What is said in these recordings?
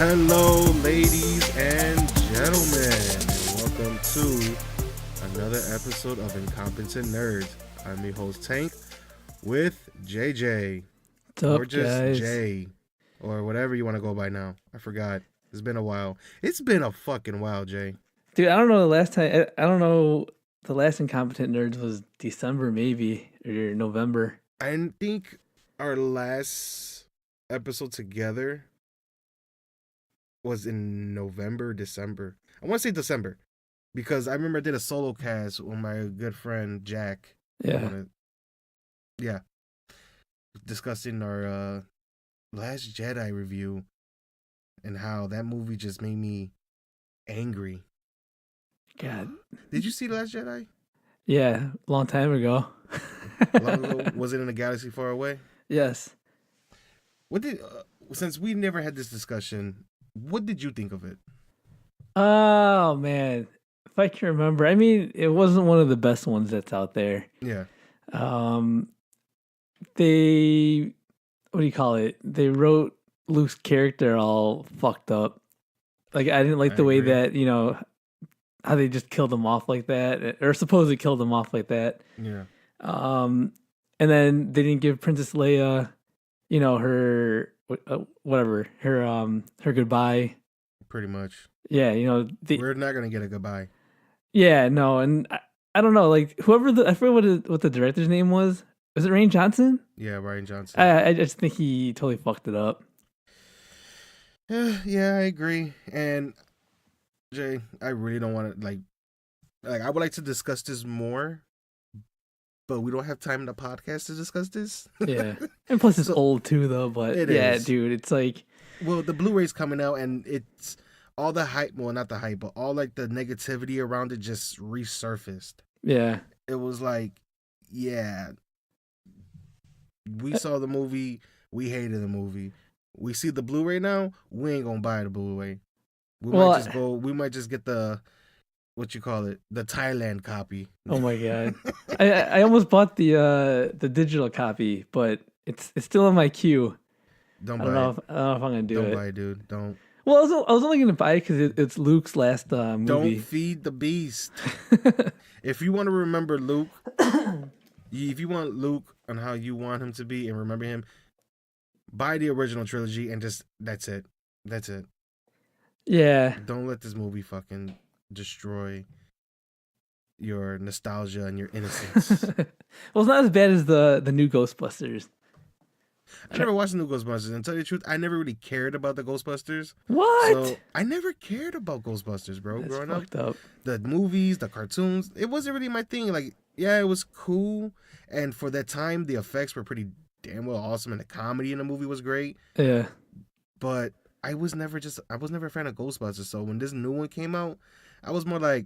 Hello, ladies and gentlemen, and welcome to another episode of Incompetent Nerds. I'm your host Tank with JJ, What's or up, just guys? Jay, or whatever you want to go by now. I forgot. It's been a while. It's been a fucking while, Jay. Dude, I don't know the last time. I don't know. The last Incompetent Nerds was December, maybe, or November. I think our last episode together was in November, December. I want to say December because I remember I did a solo cast with my good friend Jack. Yeah. Yeah, discussing our Last Jedi review and how that movie just made me angry. God. Did you see The Last Jedi? Yeah, long time ago. Long ago? Was it in a galaxy far away? Yes. What did since we never had this discussion, what did you think of it? Oh man, if I can remember, I mean, it wasn't one of the best ones that's out there. Yeah. They, what do you call it? They wrote Luke's character all fucked up. Like, I didn't like I the way agree. that, how they just killed him off like that, or supposedly killed him off like that. Yeah. And then they didn't give Princess Leia, her whatever, her goodbye. Pretty much. Yeah, We're not gonna get a goodbye. yeah, no, and I don't know, like I forget what the director's name was. Was it Rian Johnson? Yeah, Rian Johnson. I just think he totally fucked it up. Yeah, I agree. And Jay, I really don't want to like I would like to discuss this more, but we don't have time in the podcast to discuss this. Yeah, and plus it's So- old too, though. But It yeah, is. dude, it's like Well, the Blu-ray's coming out, and it's all the hype. Well, not the hype, but all like the negativity around it just resurfaced. yeah, It was like, yeah, we saw the movie, we hated the movie. We see the Blu-ray now, we ain't gonna buy the Blu-ray. We might just get the what you call it, the Thailand copy. oh my god, I almost bought the digital copy, but it's still in my queue. Don't I buy don't know it. if I'm gonna do Don't it. buy it, dude. Don't. Well, I was only gonna buy it because it's Luke's last Don't movie. feed the beast. If you want to remember Luke, if you want Luke and how you want him to be and remember him, buy the original trilogy and just that's it. That's it. Yeah, Don't let this movie fucking destroy your nostalgia and your innocence. well, it's not as bad as the new Ghostbusters. I never watched the new Ghostbusters. And to tell you the truth, I never really cared about the Ghostbusters. What? So I never cared about Ghostbusters, bro. That's Growing up, fucked up. the movies, the cartoons, it wasn't really my thing. Like, yeah, it was cool, and for that time, the effects were pretty damn well awesome, and the comedy in the movie was great. Yeah. But I was never a fan of Ghostbusters. So when this new one came out, I was more like,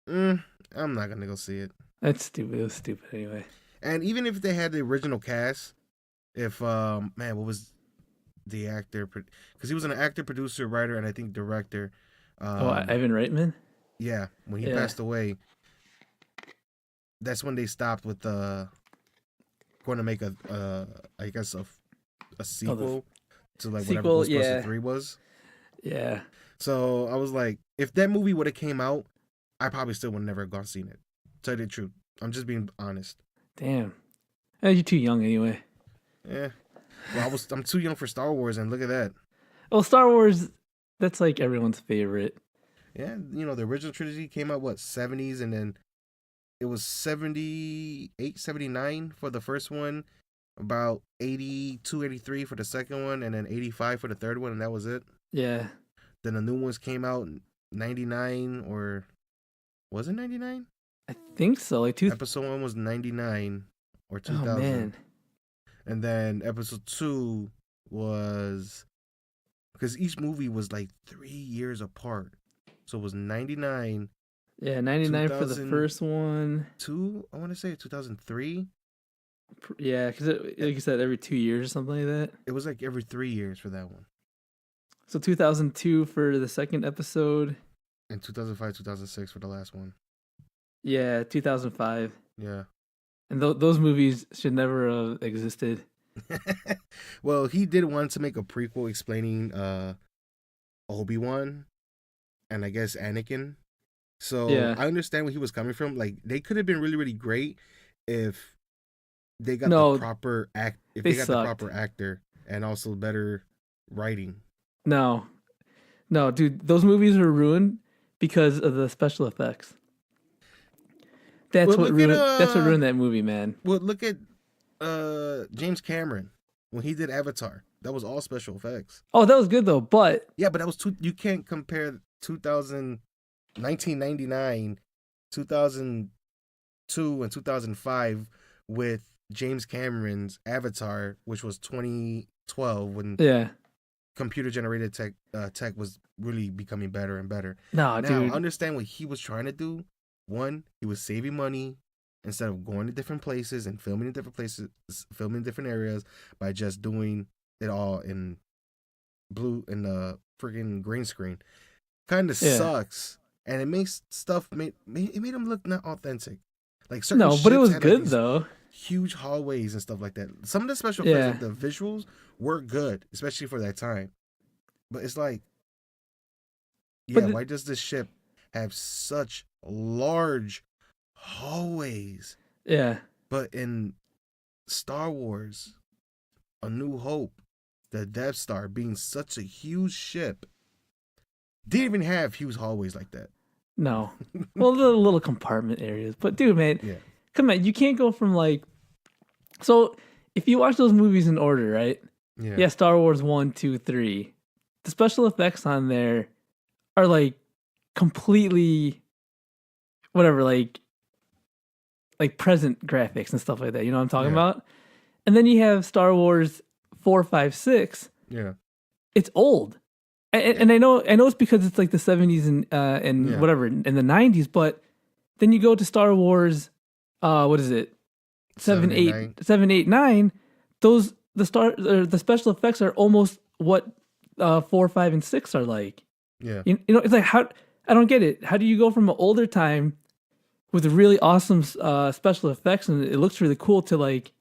I'm not gonna go see it. That's stupid. It was stupid anyway. And even if they had the original cast, if what was the actor? Because he was an actor, producer, writer, and I think director. Ivan Reitman? Yeah, when he Yeah. passed away, that's when they stopped with going to make I guess a sequel to like whatever sequel, Ghostbusters yeah. 3 was. Yeah. So I was like, if that movie would have came out, I probably still would never have gone seen it. Tell you the truth, I'm just being honest. Damn. You're too young anyway. Yeah. Well, I'm too young for Star Wars, and look at that. Well, Star Wars, that's like everyone's favorite. Yeah, the original trilogy came out, 70s, and then it was 78, 79 for the first one, about 82, 83 for the second one, and then 85 for the third one, and that was it. Yeah. Then the new ones came out in 99, or was it 99? I think so. Like Episode 1 was 99 or 2000. Oh, man. And then episode 2 was, because each movie was like 3 years apart. So it was 99. Yeah, 99 for the first one. 2, I want to say 2003. Yeah, because like you said, every 2 years or something like that. It was like every 3 years for that one. So 2002 for the second episode. And 2005, 2006 for the last one. Yeah, 2005. Yeah. And those movies should never have existed. Well, he did want to make a prequel explaining Obi-Wan and I guess Anakin. So Yeah. I understand where he was coming from. Like they could have been really, really great if they got the No, proper if they they got the sucked. proper actor and also better writing. No, no, dude, those movies were ruined because of the special effects. Well, look at That's what ruined that movie, man. well look at James Cameron when he did Avatar. That was all special effects. Oh, that was good though, but Yeah, but that was you can't compare 2000 1999, 2002 and 2005 with James Cameron's Avatar, which was 2012 when yeah. computer generated tech was really becoming better and better. No, Now, I dude. understand what he was trying to do. One, he was saving money instead of going to different places and filming in different places, filming in different areas by just doing it all in blue in the freaking green screen. Kind of Yeah. sucks, and it makes stuff it made him look not authentic. Like certain No, but it ships was had like good these though. huge hallways and stuff like that. Some of the special effects, Yeah. like the visuals, were good, especially for that time. But it's like, yeah, But why does this ship have such large hallways? yeah. But in Star Wars, A New Hope, the Death Star being such a huge ship, didn't even have huge hallways like that. No. Well, the little compartment areas. But dude, man, Yeah. come on, you can't go from like so if you watch those movies in order, right? Yeah. Yeah, Star Wars 1, 2, 3. The special effects on there are like completely whatever, like present graphics and stuff like that. You know what I'm talking Yeah. about? And then you have Star Wars 4, 5, 6. Yeah. It's old. And I know it's because it's like the 70s and Yeah. whatever in the 90s, but then you go to Star Wars what is it? 7, 8, 9. Those the special effects are almost what 4, 5 and 6 are like. Yeah. You know, it's like how I don't get it. How do you go from an older time with really awesome special effects and it looks really cool to like,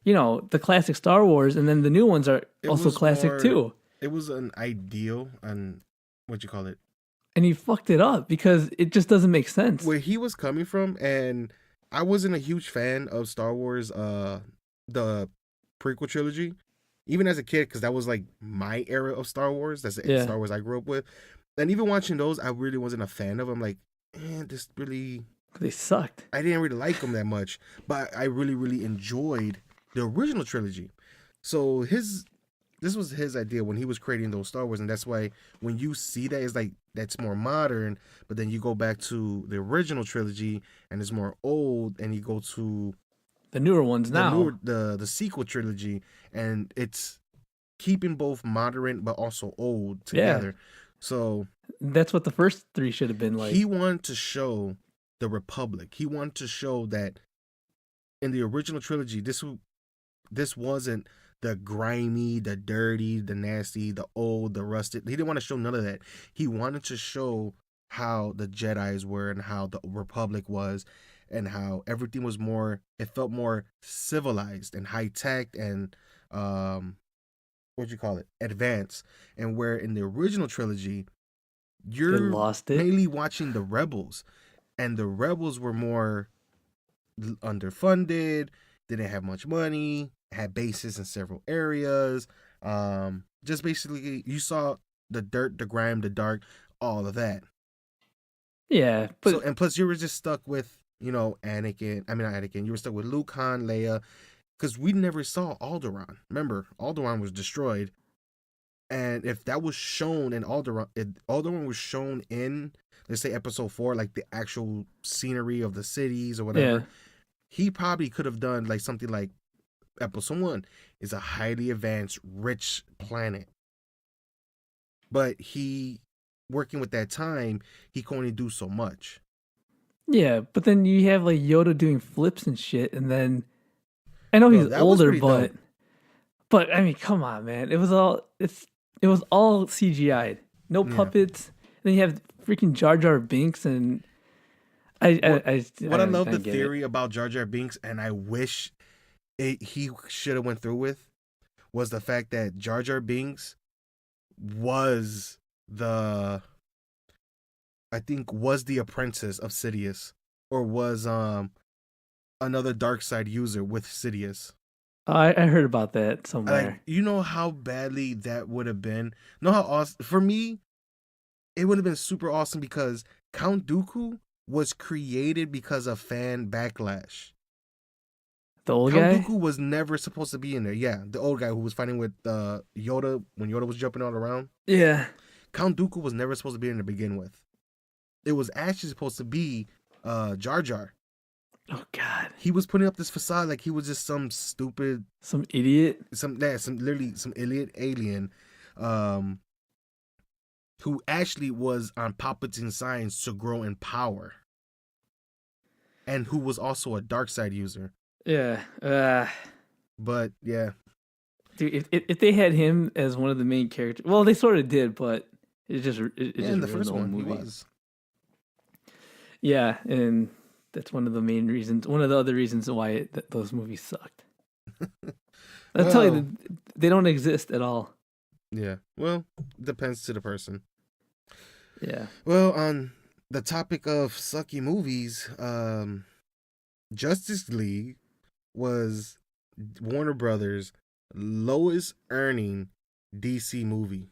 you know, the classic Star Wars, and then the new ones are also classic too. It was an ideal and what you call it. And he fucked it up because it just doesn't make sense. Where he was coming from, and I wasn't a huge fan of Star Wars, the prequel trilogy, even as a kid, because that was like my era of Star Wars. That's the Star Wars I grew up with, and even watching those, I really wasn't a fan of. I'm like, this really they sucked. I didn't really like them that much, but I really, really enjoyed the original trilogy. So this was his idea when he was creating those Star Wars, and that's why when you see that, it's like that's more modern. But then you go back to the original trilogy, and it's more old, and you go to the newer ones now, the sequel trilogy, and it's keeping both modern but also old together. Yeah. So that's what the first three should have been like. He wanted to show the Republic. He wanted to show that in the original trilogy, this wasn't the grimy, the dirty, the nasty, the old, the rusted. He didn't want to show none of that. He wanted to show how the Jedis were and how the Republic was and how everything was more, it felt more civilized and high tech and advanced. And where in the original trilogy, you're mainly watching the rebels, and the rebels were more underfunded, didn't have much money, had bases in several areas. Just basically, you saw the dirt, the grime, the dark, all of that. Yeah, but and plus you were just stuck with, you know, Anakin. I mean, not Anakin. You were stuck with Luke, Han, Leia, because we never saw Alderaan. Remember, Alderaan was destroyed, and if that was shown in Alderaan, if Alderaan was shown in, let's say, Episode 4, like the actual scenery of the cities or whatever, he probably could have done like something like Episode 1 is a highly advanced, rich planet. But he, working with that time, he can only do so much. Yeah, but then you have like Yoda doing flips and shit, and then I know he's older, but I mean, come on, man. It was all CGI'd. No puppets. And then you have freaking Jar Jar Binks, and I love the theory about Jar Jar Binks, and I wish he should have went through with, was the fact that Jar Jar Binks was the I think was the apprentice of Sidious, or was another dark side user with Sidious. I heard about that somewhere. Like, you know how badly that would have been. Know how awesome for me. It would have been super awesome because Count Dooku was created because of fan backlash. The old Count guy? Dooku was never supposed to be in there. Yeah, the old guy who was fighting with Yoda when Yoda was jumping all around. Yeah. Count Dooku was never supposed to be in there to begin with. It was actually supposed to be Jar Jar. Oh God. He was putting up this facade like he was just some stupid, some idiot, some idiot alien, who actually was on Palpatine's science to grow in power, and who was also a dark side user. Yeah. But yeah, dude, if they had him as one of the main characters, well, they sort of did, but it just in the first one movie. he was. Yeah, and that's one of the main reasons. One of the other reasons why those movies sucked. I'll tell you, they don't exist at all. Yeah, well, depends to the person. Yeah. Well, on the topic of sucky movies, Justice League was Warner Brothers' lowest earning DC movie.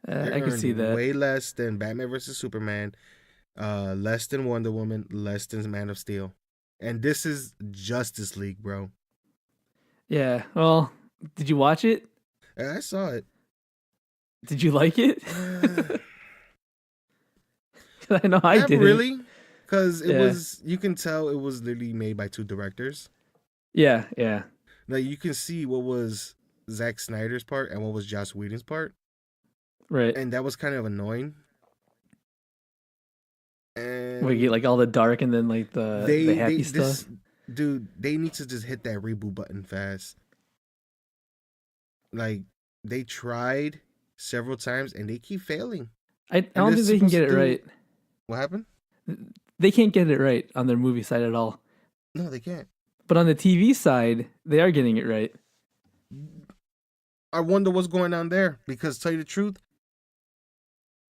I can see that. Way less than Batman vs Superman, less than Wonder Woman, less than Man of Steel. And this is Justice League, bro. Yeah. Well, did you watch it? I saw it. Did you like it? I know I didn't. Really? Because it was, you can tell it was literally made by two directors. Yeah, yeah. Like, you can see what was Zack Snyder's part and what was Joss Whedon's part. Right. And that was kind of annoying. And we get like all the dark and then like the happy stuff. Dude, they need to just hit that reboot button fast. Like, they tried several times and they keep failing. I don't think they can get it right. What happened? They can't get it right on their movie side at all. No, they can't. But on the TV side, they are getting it right. I wonder what's going on there. Because, to tell you the truth,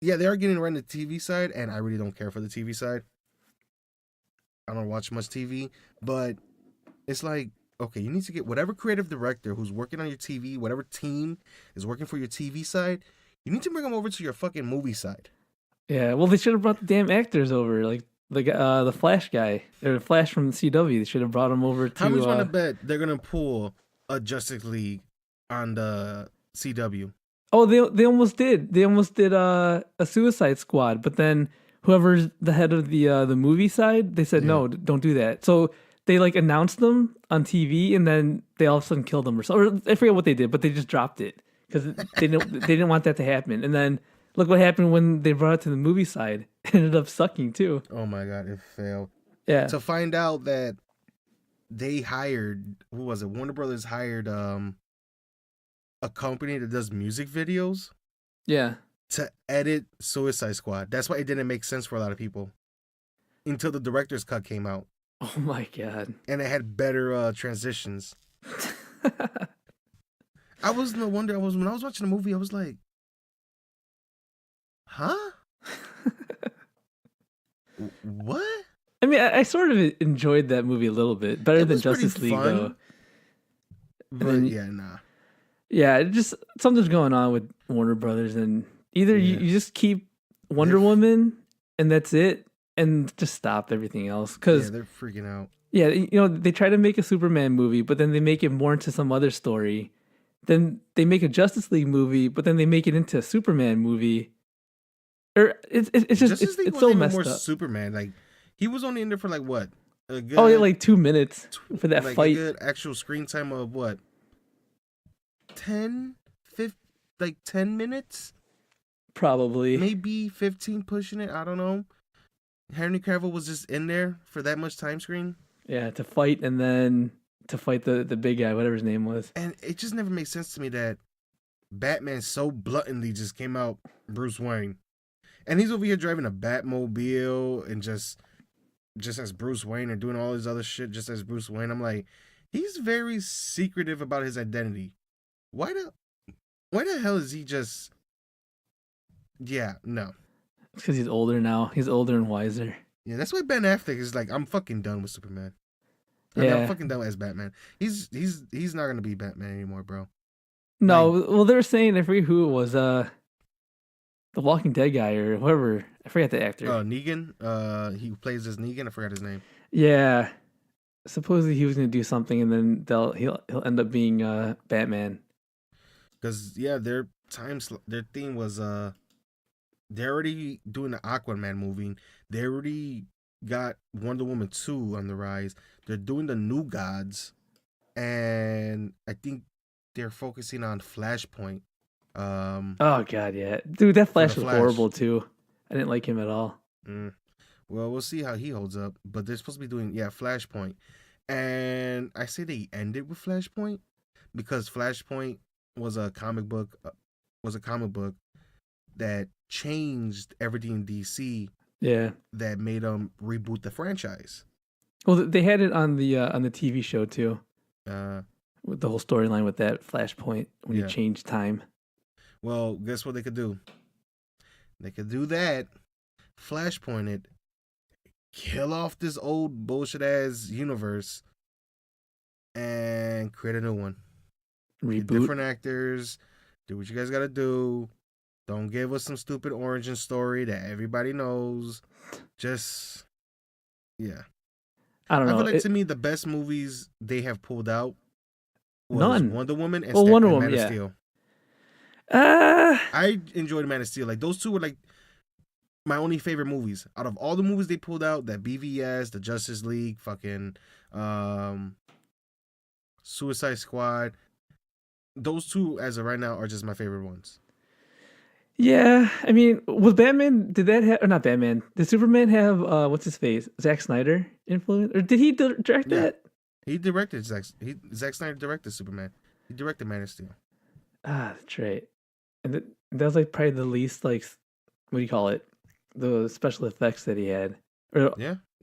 yeah, they are getting it right on the TV side, and I really don't care for the TV side. I don't watch much TV, but it's like, okay, you need to get whatever creative director who's working on your TV, whatever team is working for your TV side, you need to bring them over to your fucking movie side. Yeah, well, they should have brought the damn actors over, like the Flash guy, or the Flash from the CW. They should have brought him over to. How much want to bet they're gonna pull a Justice League on the CW? Oh, they almost did. They almost did a Suicide Squad, but then whoever's the head of the movie side, they said no, don't do that. So they like announced them on TV, and then they all of a sudden killed them or something. Or I forget what they did, but they just dropped it because they didn't want that to happen. And then look what happened when they brought it to the movie side. It ended up sucking too. Oh my god, it failed. Yeah. To find out that they hired, who was it? Warner Brothers hired a company that does music videos. Yeah. To edit Suicide Squad. That's why it didn't make sense for a lot of people until the director's cut came out. Oh my god. And it had better transitions. I was no wonder. When I was watching the movie, I was like, huh? What? I mean, I sort of enjoyed that movie a little bit. Better than Justice League, though. But yeah, nah. Yeah, just something's going on with Warner Brothers, and either you just keep Wonder Woman, and that's it, and just stop everything else. Because they're freaking out. Yeah, they try to make a Superman movie, but then they make it more into some other story. Then they make a Justice League movie, but then they make it into a Superman movie. Or it's just it's so messed up. Superman, like he was only in there for like what? A good, like 2 minutes for that fight. A good actual screen time of what? 10 minutes? Probably. Maybe 15 pushing it. I don't know. Henry Cavill was just in there for that much time screen. Yeah, to fight and then to fight the big guy, whatever his name was. And it just never made sense to me that Batman so bluntly just came out Bruce Wayne. And he's over here driving a Batmobile and just as Bruce Wayne and doing all his other shit just as Bruce Wayne. I'm like, he's very secretive about his identity. Why the hell is he just Yeah, no. It's because he's older now. He's older and wiser. Yeah, that's why Ben Affleck is like, I'm fucking done with Superman. I mean, I'm Yeah. fucking done as Batman. He's not gonna be Batman anymore, bro. No, Like, well, they were saying, I forget who it was, the Walking Dead guy or whoever. I forget the actor. Negan. He plays as Negan. I forgot his name. Yeah. Supposedly he was gonna do something, and then he'll end up being Batman. Because their theme was they're already doing the Aquaman movie. They already got Wonder Woman 2 on the rise. They're doing the New Gods, and I think they're focusing on Flashpoint. Oh god, yeah, dude, that Flash was horrible too. I didn't like him at all. Well, we'll see how he holds up. But they're supposed to be doing Flashpoint, and I say they ended with Flashpoint because Flashpoint was a comic book. That changed everything in DC. Yeah, that made them reboot the franchise. Well, they had it on the TV show too. With the whole storyline with that Flashpoint when you change time. Well, guess what they could do? They could do that, Flashpoint it, kill off this old bullshit ass universe, and create a new one. Reboot. Get different actors. Do what you guys gotta do. Don't give us some stupid origin story that everybody knows. Just, I don't know. I feel like to me, the best movies they have pulled out was none. Wonder Woman and Wonder Woman, Man of Steel. I enjoyed Man of Steel. Like, those two were like my only favorite movies. Out of all the movies they pulled out, that BVS, the Justice League, fucking Suicide Squad, those two as of right now are just my favorite ones. Yeah, I mean, was Batman? Did that have or not? Batman? Did Superman have what's his face? Zack Snyder influence, or did he direct that? He directed Zack Snyder directed Superman. He directed Man of Steel. That's right. And that was like probably the least like what do you call it? The special effects that he had. Or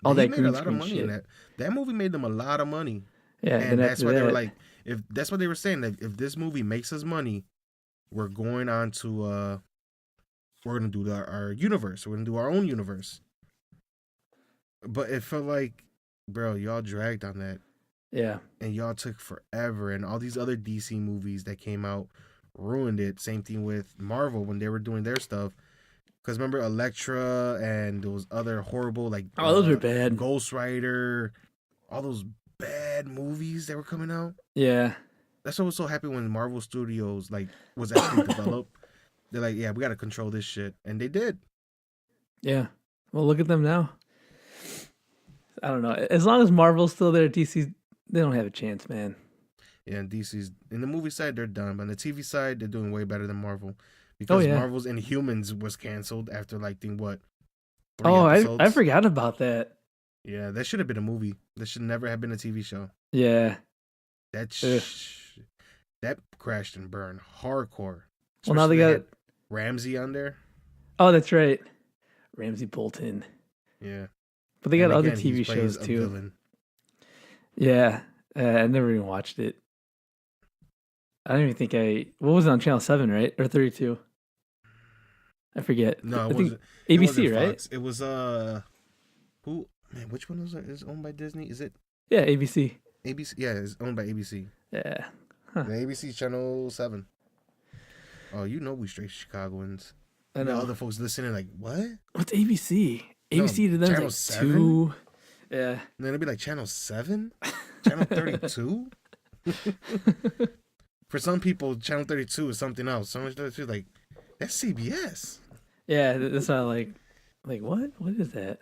all that green screen shit. In that. That movie made them a lot of money. Yeah, and that's why they were like, if that's what they were saying, that if this movie makes us money, we're going on to we're gonna do our universe. We're gonna do our own universe. But it felt like, bro, y'all dragged on that. Yeah. And y'all took forever. And all these other DC movies that came out ruined it. Same thing with Marvel when they were doing their stuff. Because remember Elektra and those other horrible, like... those were bad. Ghost Rider. All those bad movies that were coming out. Yeah. That's why I was so happy when Marvel Studios, like, was actually developed. They're like, we got to control this shit. And they did. Yeah. Well, look at them now. I don't know. As long as Marvel's still there, DC, they don't have a chance, man. Yeah, and DC's... In the movie side, they're done. But on the TV side, they're doing way better than Marvel. Because Marvel's Inhumans was canceled after, like, 3 episodes? I forgot about that. Yeah, that should have been a movie. That should never have been a TV show. Yeah. That crashed and burned hardcore. Well, now they got Ramsey on there. Oh, that's right. Ramsey Bolton. Yeah. But they got other TV shows too. Villain. Yeah. I never even watched it. I don't even think what was it on Channel 7, right? Or 32? I forget. No, I think ABC, right? Fox. It was who? Man, which one was it? Is it owned by Disney? Is it? Yeah, ABC. ABC, yeah, it's owned by ABC. Yeah. Huh. The ABC Channel 7. Oh, you know we straight Chicagoans. I know. Other folks listening like, what? What's ABC? ABC to them Channel like 7? 2. Yeah. And then it'd be like Channel 7? Channel 32? For some people, Channel 32 is something else. Someone 32 like, that's CBS. Yeah, that's not like what? What is that?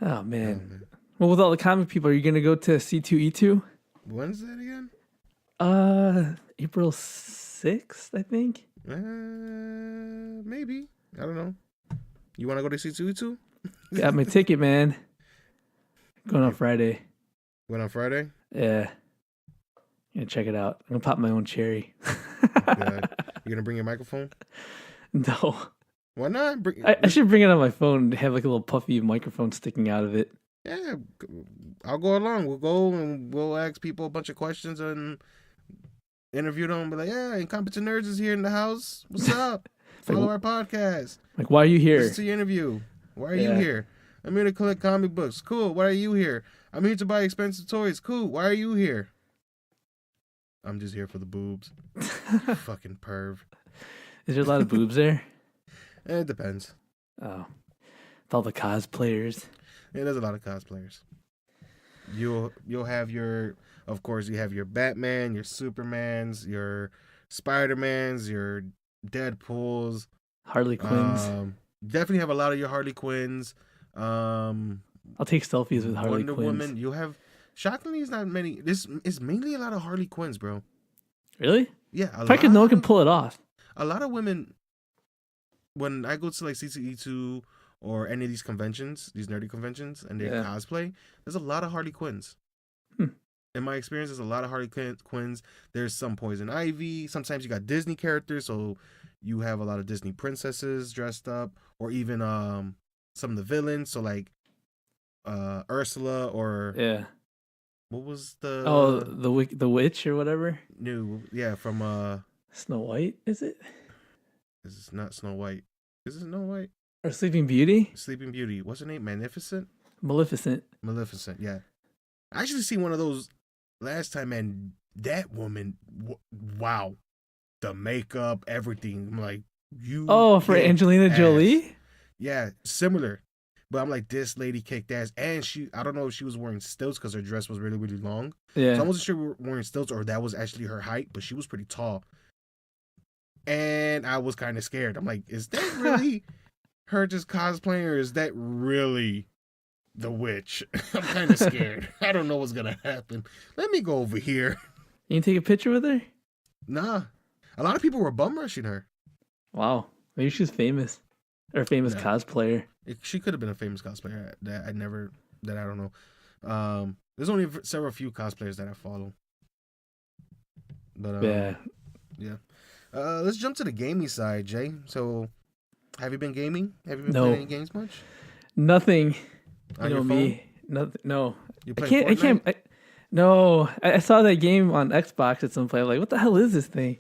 Oh man. Well, with all the comic people, are you gonna go to C2E2? When is that again? April 6th, I think. Maybe. I don't know. You want to go to C2E2? Got my ticket, man. Going on Friday. Going on Friday? Yeah. Yeah, check it out. I'm gonna pop my own cherry. You gonna bring your microphone? No. Why not? I should bring it on my phone and have like a little puffy microphone sticking out of it. Yeah, I'll go along. We'll go and we'll ask people a bunch of questions and interview them. Be like, yeah, Incompetent Nerds is here in the house. What's up? Follow our podcast. Like, why are you here? Listen to your interview. Why are you here? I'm here to collect comic books. Cool. Why are you here? I'm here to buy expensive toys. Cool. Why are you here? I'm just here for the boobs. Fucking perv. Is there a lot of boobs there? It depends. Oh. With all the cosplayers. Yeah, there's a lot of cosplayers. You'll have of course, you have your Batman, your Supermans, your Spider-Mans, your Deadpools. Harley Quinns. Definitely have a lot of your Harley Quinns. I'll take selfies with Harley Wonder Quinns. Woman. You have, shockingly, it's not many. This is mainly a lot of Harley Quinns, bro. Really? Yeah. Probably because no one can pull it off. A lot of women, when I go to like CCE2 or any of these conventions, these nerdy conventions, and they cosplay, there's a lot of Harley Quinns. In my experience, there's a lot of Harley Quinns. There's some Poison Ivy. Sometimes you got Disney characters, so you have a lot of Disney princesses dressed up, or even some of the villains. So like Ursula or what was the witch or whatever? From Snow White, is it? This is not Snow White. Is it Snow White? Or Sleeping Beauty? Sleeping Beauty. What's her name? Maleficent, yeah. I actually seen one of those last time, and that woman, wow. The makeup, everything. I'm like, for Angelina Jolie? Yeah, similar. But I'm like, this lady kicked ass. And I don't know if she was wearing stilts because her dress was really, really long. Yeah. So I wasn't sure we were wearing stilts or that was actually her height, but she was pretty tall. And I was kind of scared. I'm like, is that really her just cosplaying, or is that really the witch? I'm kind of scared. I don't know what's going to happen. Let me go over here. You can take a picture with her? Nah. A lot of people were bum rushing her. Wow. Maybe she's famous. Or a famous cosplayer. She could have been a famous cosplayer that I don't know. There's only few cosplayers that I follow. But yeah. Let's jump to the gaming side, Jay. So, have you been gaming? Have you been playing any games much? Nothing. On your phone? Nothing. No. You play Fortnite? No. I saw that game on Xbox at some point. I'm like, what the hell is this thing?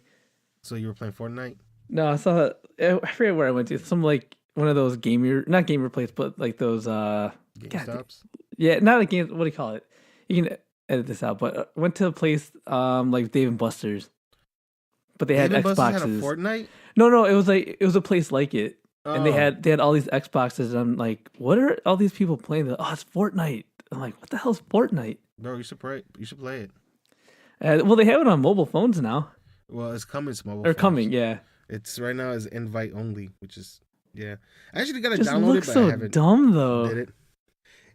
So you were playing Fortnite? No, I saw. I forget where I went to. Some like one of those not gamer places, but like those GameStops. Yeah, not a game. What do you call it? You can edit this out. But I went to a place like Dave and Buster's, but they had Xboxes. Had a Fortnite? No, it was a place like it, and they had all these Xboxes. And I'm like, what are all these people playing? They're like, it's Fortnite. I'm like, what the hell is Fortnite? Bro, you should play it. Well, they have it on mobile phones now. Well, it's coming to mobile. Or coming, yeah. It's right now is invite only, which is I actually got to just download it, but I haven't. Dumb though. Did it?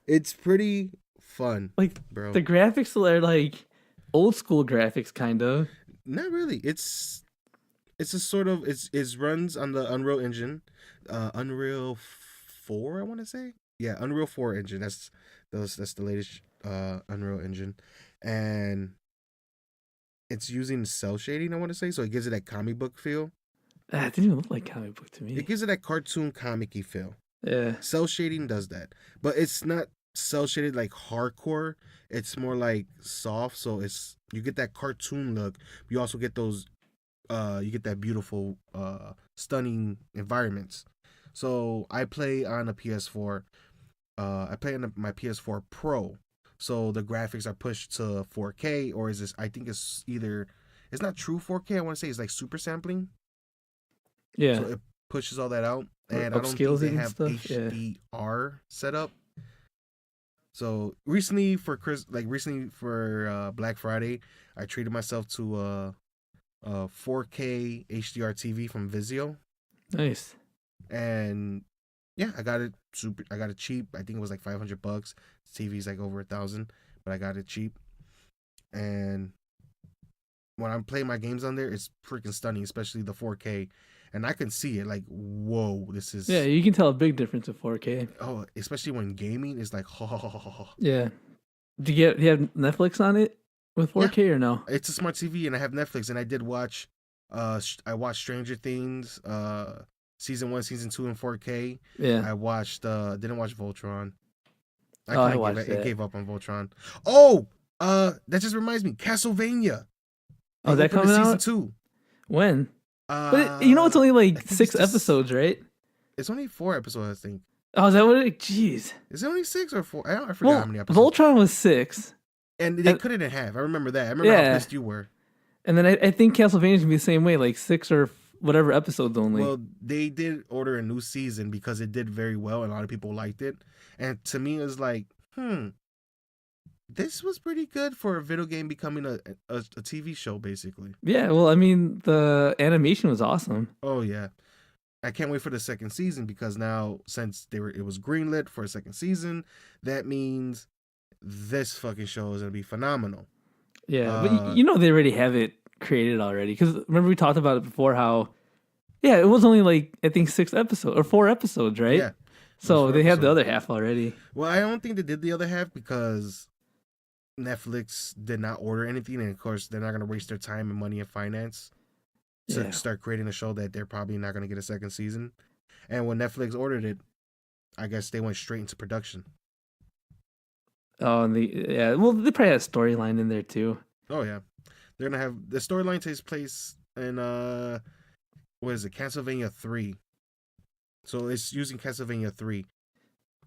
It's pretty fun, like bro. The graphics are like old school graphics, kind of. Not really. It's a sort of it runs on the Unreal Engine, Unreal 4, I want to say. Yeah, Unreal 4 engine. That's the latest Unreal Engine, and it's using cell shading, I want to say, so it gives it that comic book feel. It didn't even look like comic book to me. It gives it that cartoon comic-y feel. Yeah. Cell shading does that. But it's not cell shaded like hardcore. It's more like soft, so you get that cartoon look. You also get those you get that beautiful stunning environments. So I play on a PS4. I play on my PS4 Pro. So the graphics are pushed to 4K, or is this? I think it's not true 4K. I want to say it's like super sampling. Yeah. So it pushes all that out, and I don't think they have HDR set up. So recently for Black Friday, I treated myself to a 4K HDR TV from Vizio. Nice. And yeah, I got it cheap. I think it was like $500. TV's like over $1,000, but I got it cheap. And when I'm playing my games on there, it's freaking stunning, especially the 4K. And I can see it like, whoa, this is... Yeah, you can tell a big difference with 4K. Oh, especially when gaming is like, Yeah. Do you have Netflix on it with 4K or no? It's a smart TV, and I have Netflix, and I did watch... I watched Stranger Things, season 1, season 2 in 4K. Yeah. I watched... didn't watch Voltron. I watched that. It gave up on Voltron. Oh! That just reminds me. Castlevania. Oh, is that coming out? Season 2. When? But it's only like 6 just, episodes, right? It's only 4 episodes, I think. Oh, is that what it? Jeez. Is it only 6 or 4? I forgot how many episodes. Voltron was 6. And they cut it in half. I remember that. I remember how pissed you were. And then I think Castlevania's gonna be the same way, like 6 or whatever episodes only. Well, they did order a new season because it did very well and a lot of people liked it. And to me, it was like, this was pretty good for a video game becoming a TV show, basically. Yeah, well, I mean, the animation was awesome. Oh, yeah. I can't wait for the second season because now, since it was greenlit for a second season, that means this fucking show is going to be phenomenal. Yeah, but they already have it created already. Because remember we talked about it before how, it was only like, I think 6 episodes or 4 episodes, right? Yeah. So they have the other half already. Well, I don't think they did the other half because Netflix did not order anything. And of course, they're not going to waste their time and money and finance to start creating a show that they're probably not going to get a second season. And when Netflix ordered it, I guess they went straight into production. Oh, and well, they probably had a storyline in there too. Oh yeah, they're gonna have the storyline takes place in what is it, Castlevania 3. So it's using Castlevania 3.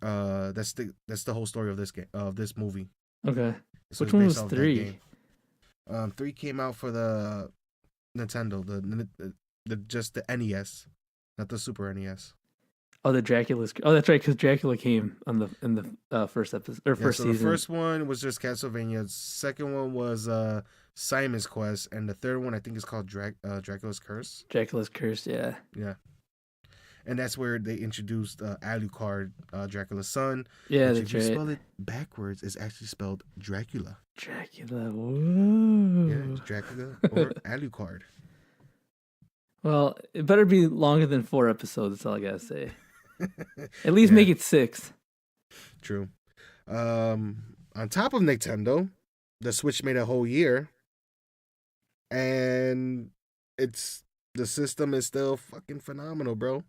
That's the whole story of this game, of this movie. Okay, so which one was 3? 3 came out for the Nintendo, the just the NES, not the Super NES. Oh, the Dracula's. Oh, that's right, because Dracula came in the first episode or first season. The first one was just Castlevania. Second one was Simon's Quest, and the third one I think is called Dracula's Curse. Dracula's Curse, yeah. Yeah, and that's where they introduced Alucard, Dracula's son. Yeah, which that's if you right. spell it backwards, it's actually spelled Dracula. Dracula, whoa. Yeah, it's Dracula or Alucard. Well, it better be longer than 4 episodes. That's all I gotta say. At least make it 6. True. On top of Nintendo, the Switch made a whole year, and the system is still fucking phenomenal, bro.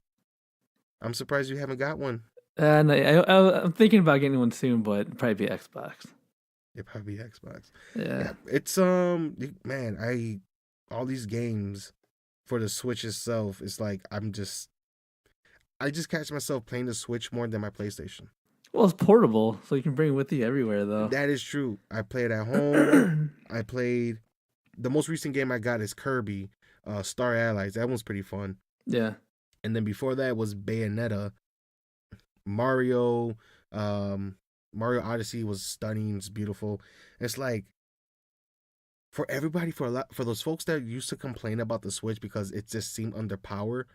I'm surprised you haven't got one. And I'm thinking about getting one soon, but it'd probably be Xbox. It'd probably be Xbox. Yeah. It's man, all these games for the Switch itself, it's like I just catch myself playing the Switch more than my PlayStation. Well, it's portable, so you can bring it with you everywhere, though. That is true. I play it at home. The most recent game I got is Kirby, Star Allies. That one's pretty fun. Yeah. And then before that was Bayonetta. Mario Odyssey was stunning. It's beautiful. It's like, for everybody, for those folks that used to complain about the Switch because it just seemed underpowered,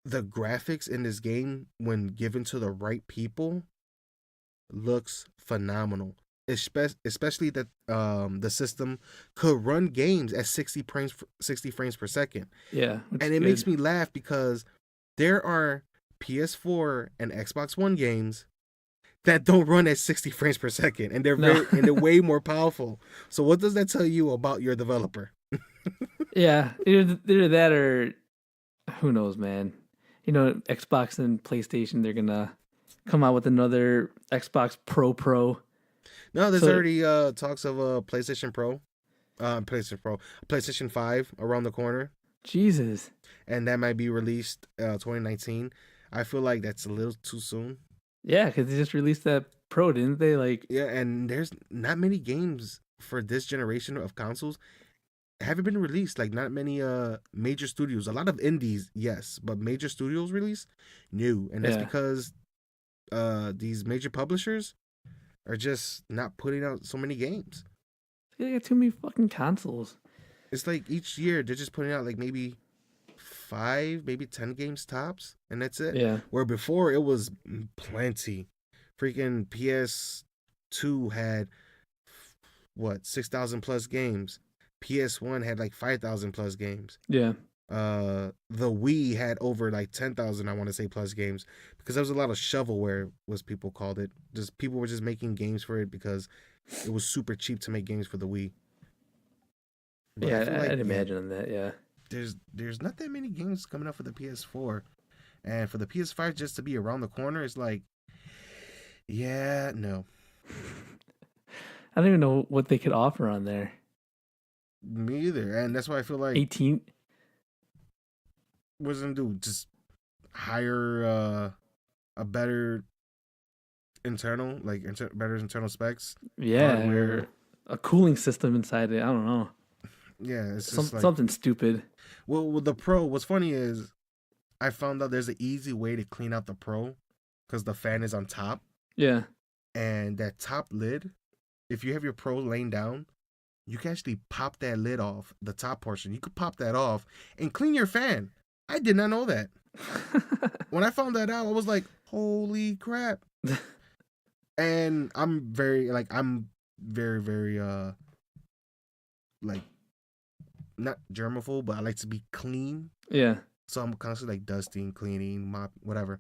the graphics in this game, when given to the right people, looks phenomenal. Especially that the system could run games at 60 frames per second. Yeah, and it makes me laugh because there are PS4 and Xbox One games that don't run at 60 frames per second, and they're way more powerful. So what does that tell you about your developer? Yeah, either that or who knows, man. Xbox and PlayStation, they're gonna come out with another Xbox Pro. No, there's already talks of a PlayStation 5 around the corner. Jesus. And that might be released 2019. I feel like that's a little too soon. Yeah, because they just released that Pro, didn't they? Yeah, and there's not many games for this generation of consoles haven't been released. Like, not many major studios. A lot of indies, yes, but major studios release new, and that's because these major publishers are just not putting out so many games. They got too many fucking consoles. It's like each year they're just putting out like maybe 5, maybe 10 games tops, and that's it. Yeah. Where before it was plenty. Freaking PS2 had 6,000 plus games. PS1 had like 5,000 plus games. Yeah. The Wii had over like 10,000, I want to say, plus games, because there was a lot of shovelware, was people called it. Just people were just making games for it because it was super cheap to make games for the Wii. But yeah, I'd imagine that. Yeah. There's not that many games coming out for the PS4, and for the PS5 just to be around the corner is like, yeah, no. I don't even know what they could offer on there. Me either, and that's why I feel like 18. What's it gonna do? Just hire a better internal, like better internal specs. Yeah, hardware. a cooling system inside it. I don't know. Yeah, it's just something stupid. Well, with the Pro, what's funny is I found out there's an easy way to clean out the Pro because the fan is on top. Yeah. And that top lid, if you have your Pro laying down, you can actually pop that lid off, the top portion. You could pop that off and clean your fan. I did not know that. When I found that out, I was like, holy crap. And I'm very, very, like, not germaphobe, but I like to be clean. Yeah. So I'm constantly like dusting, cleaning, mop, whatever.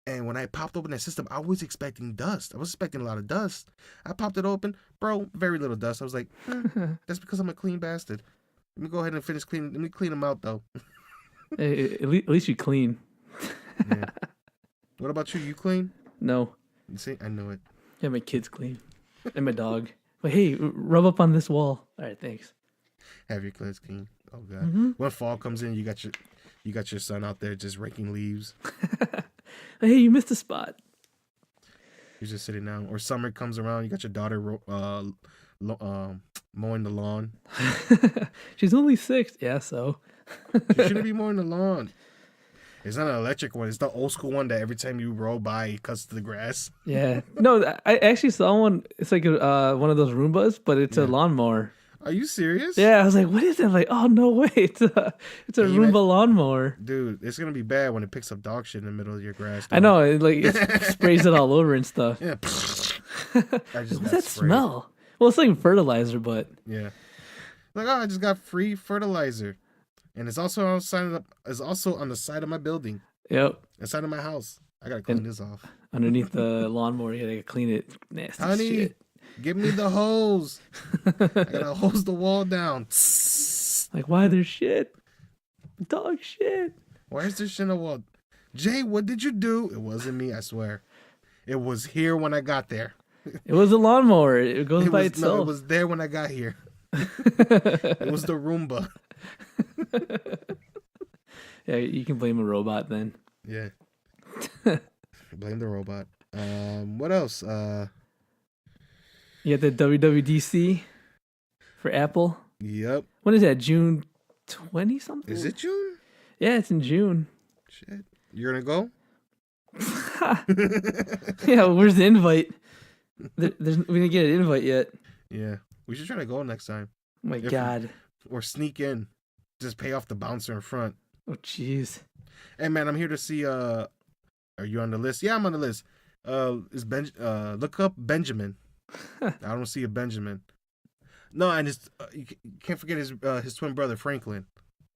And when I popped open that system, I was expecting dust. I was expecting a lot of dust. I popped it open, bro, very little dust. I was like, that's because I'm a clean bastard. Let me go ahead and finish cleaning. Let me clean them out, though. Hey, at least you clean. Yeah. What about you? You clean? No. You see, I knew it. Yeah, my kids clean. And my dog. But hey, rub up on this wall. All right, thanks. Have your kids clean. Oh god. When fall comes in, you got your son out there just raking leaves. Hey, you missed a spot. You're just sitting down. Or summer comes around, you got your daughter mowing the lawn. She's only 6. Yeah, so. She shouldn't be mowing the lawn. It's not an electric one. It's the old school one that every time you roll by, it cuts to the grass. Yeah. No, I actually saw one. It's like one of those Roombas, but it's a lawnmower. Are you serious? Yeah, I was like, what is it? I'm like, oh, no way. It's a Roomba lawnmower. Dude, it's going to be bad when it picks up dog shit in the middle of your grass. Dude. I know. It sprays it all over and stuff. Yeah. What's that smell? Well, it's like fertilizer, but. Yeah. Like, oh, I just got free fertilizer. And it's also on the side of my building. Yep. Inside of my house. I got to clean this off. Underneath the lawnmower, you got to clean it. Nasty Honey, shit. Give me the hose. I gotta hose the wall down. Like, why there's shit? Dog shit. Why is there shit in the wall? Jay, what did you do? It wasn't me, I swear. It was here when I got there. It was a lawnmower. It goes by itself. No, it was there when I got here. It was the Roomba. Yeah, you can blame a robot then. Yeah. Blame the robot. What else? You got the WWDC for Apple. Yep. When is that? June 20 something? Is it June? Yeah, it's in June. Shit. You're gonna go? Yeah, where's the invite? We didn't get an invite yet. Yeah. We should try to go next time. Oh my God. Or sneak in. Just pay off the bouncer in front. Oh jeez. Hey man, I'm here to see are you on the list? Yeah, I'm on the list. Look up Benjamin. I don't see a Benjamin. No, and you can't forget his twin brother Franklin.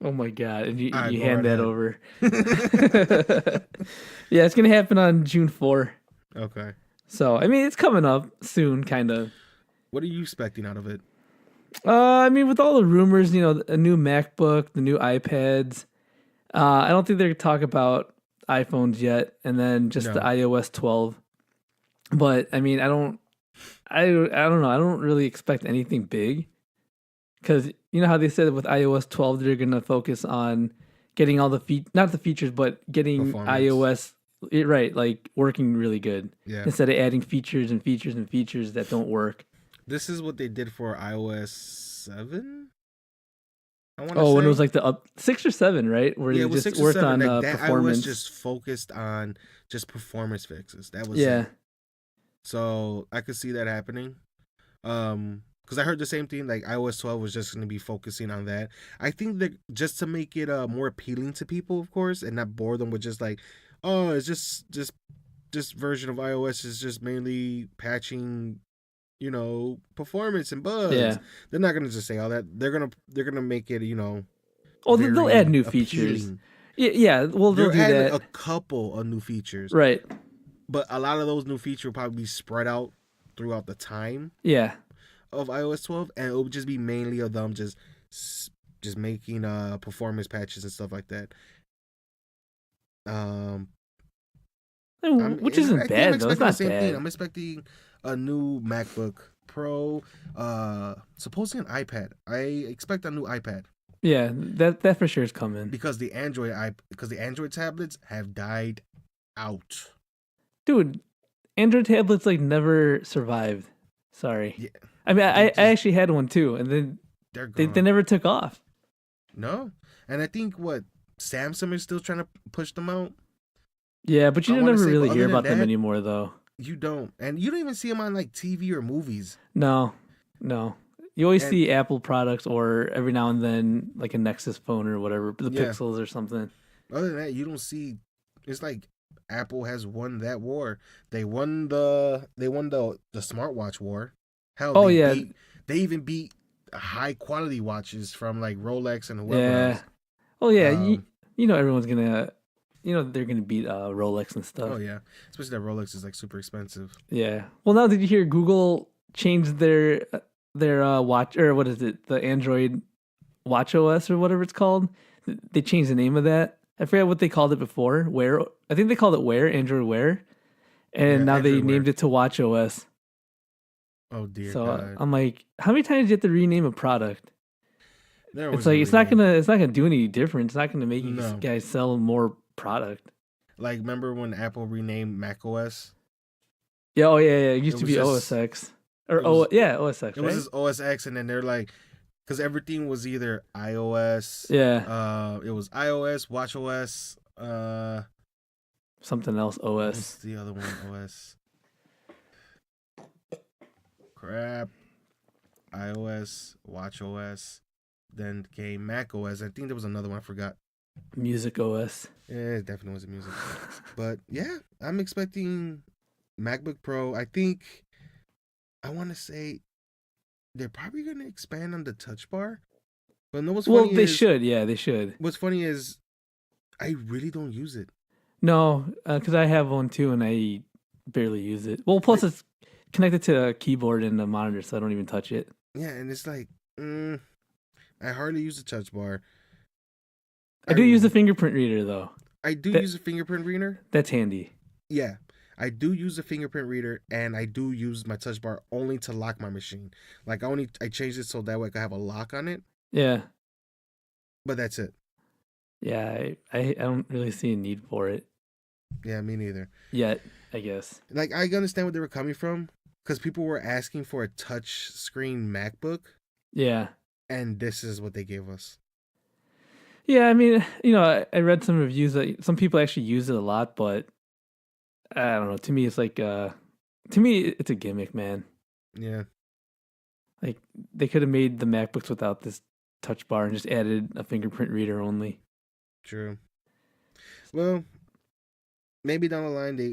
Oh my God! And you hand that over. Yeah, it's gonna happen on June 4. Okay. So I mean, it's coming up soon, kind of. What are you expecting out of it? I mean, with all the rumors, a new MacBook, the new iPads. I don't think they're gonna talk about iPhones yet, and then just the iOS 12. But I mean, I don't know. I don't really expect anything big because you know how they said with iOS 12 they're gonna focus on getting all the not the features, but getting iOS right, like working really good. Yeah. Instead of adding features and features and features that don't work. This is what they did for iOS 7. When it was like the 6 or 7, right? Where they just worked on performance. I was just focused on just performance fixes. That was it. So I could see that happening. Because I heard the same thing. Like iOS 12 was just going to be focusing on that. I think that just to make it more appealing to people, of course, and not bore them with just like, oh, it's just this version of iOS is just mainly patching, performance and bugs. Yeah. They're not gonna just say all that. They're gonna make it, Oh, they'll add new features. Yeah. Well, they'll do that. A couple of new features, right? But a lot of those new features will probably be spread out throughout the time. Yeah. Of iOS 12, and it will just be mainly of them just making performance patches and stuff like that. Which isn't bad though. It's not bad. I'm expecting a new MacBook Pro. Supposedly an iPad. I expect a new iPad. Yeah, that for sure is coming. Because the Android tablets have died out. Dude, Android tablets like never survived. Sorry. Yeah, I mean, I just, actually had one too, and then they're they gone. never took off. No, and I think what Samsung is still trying to push them out. Yeah, but I you don't want to ever say, but really other hear than about them that, anymore, though. you don't, and you don't even see them on like TV or movies. No, no. You always And see Apple products, or every now and then like a Nexus phone or whatever, the yeah, Pixels or something. other than that, you don't see. It's like Apple has won that war. They won the smartwatch war. Hell, Oh yeah, they even beat high quality watches from like Rolex and whoever yeah. else. Oh yeah. Um, You know everyone's gonna, they're gonna beat Rolex and oh stuff. yeah, especially that Rolex is like super expensive. Yeah. Well, now did you hear Google changed their watch, or what is it? The Android Watch OS or whatever it's called. They changed the name of that. I forget what they called it before. Wear. I think they called it Wear, Android Wear, and Yeah, now they Android named Wear. it to Watch OS. Oh dear So God, I'm like, how many times do you have to rename a product? they're It's always like gonna rename. it's not gonna do any difference. It's not gonna make you No, guys sell more product. like remember when Apple renamed Mac OS? Yeah, oh yeah. It It used to was be just OSX or it was OSX, it was right? just OS X, and then they're like, because everything was either iOS, Yeah, it was iOS, Watch OS, something else what's OS. the other one? OS, crap, iOS, Watch OS, then came Mac OS. I think there was another one I forgot. Music OS. Yeah, it definitely was music, but yeah, I'm expecting MacBook Pro. I think I want to say they're probably gonna expand on the Touch Bar. But no, Well, they should. Yeah, they should. what's funny is I really don't use it. No, because I have one too, and I barely use it. Well, plus Like, it's connected to a keyboard and a monitor, so I don't even touch it. yeah, and it's like, I hardly use the touch bar. I do use a fingerprint reader though. I do That use a fingerprint reader. that's handy. Yeah, I do use a fingerprint reader, and I do use my touch bar only to lock my machine. Like I changed it so that way I can have a lock on it. Yeah, But that's it. yeah. I don't really see a need for it Yeah, me neither. yet. I guess. Like I understand where they were coming from because people were asking for a touch screen MacBook, Yeah, and this is what they gave us. yeah. I mean, I read some reviews that some people actually use it a lot, but I don't know. To me, it's like to me, it's a gimmick, man. Yeah. Like they could have made the MacBooks without this touch bar and just added a fingerprint reader only. True. Well, maybe down the line they